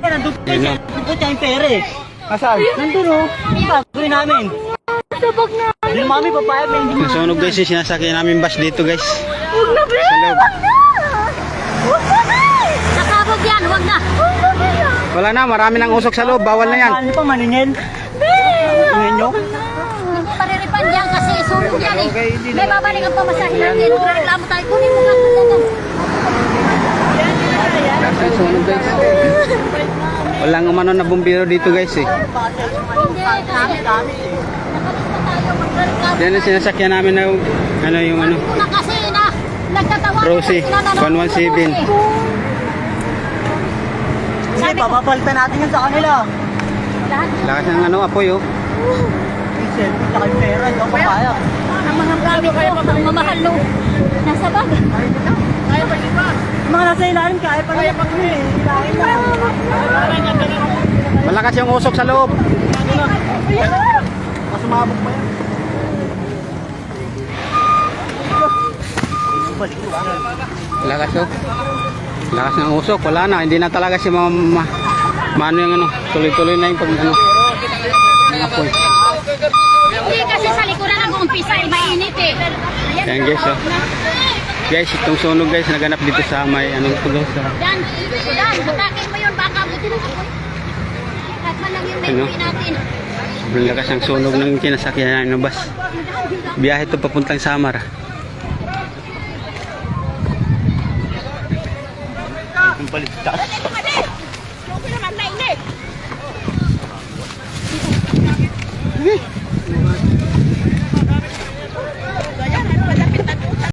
nandun po siya. Nandun po siya yung pera eh. Asan? Nandun o. Gagawin namin. Sabag na. Hindi mami papayag na hindi Nasunog guys yung sinasakyan namin bus dito guys. Huwag na, Bea. Sa loob. Huwag na. Huwag na, Bea. Nakabog yan. Huwag na. Huwag na, Bea. Wala na, marami ng usok sa loob. Bawal na yan. Ano pa maningin? Bea. Tingin nyo? Hindi pariripan yan kasi sunog yan eh. May babalik ang pamasahin natin. Reklamo tayo. Kunin mo nga. Nasunog guys. Walang umano na bumbiro dito guys eh. Hindi, kasi nakalis na tayo. Magreklamo. Yan ang sinasakyan namin na ano yung ano. Una kasi na nagtatawanan Rosie, sila na 117. Sige, papapalitan natin yun sa kanila. Lakas ng ano apoy oh. Diesel, tsaka yung pera, hindi ako papayag. Ang mga gamit ko, ang mamahal no. Nasa bag. Yung mga nasa ilalim, kaya pa nila pag huli. Ilalim na. Malakas yung usok sa loob. Mas umabok pa yan. Balik ko ba? Lakas oh. Lakas ng usok. Wala na. Hindi na talaga si mano yung ano. Tuloy-tuloy na yung pag ano. Ng apoy. Hindi kasi sa likuran nag-uumpisa, mainit eh. Ayan guys oh. Guys, itong sunog guys naganap dito sa may anong tulo sa Dan, hatakin mo yun, baka buti ng apoy. Kahit man lang yung Ano? memory natin. sobrang lakas ng sunog ng kinasakyan ng bus. Biyahe ito papuntang Samar. Yung balik taas.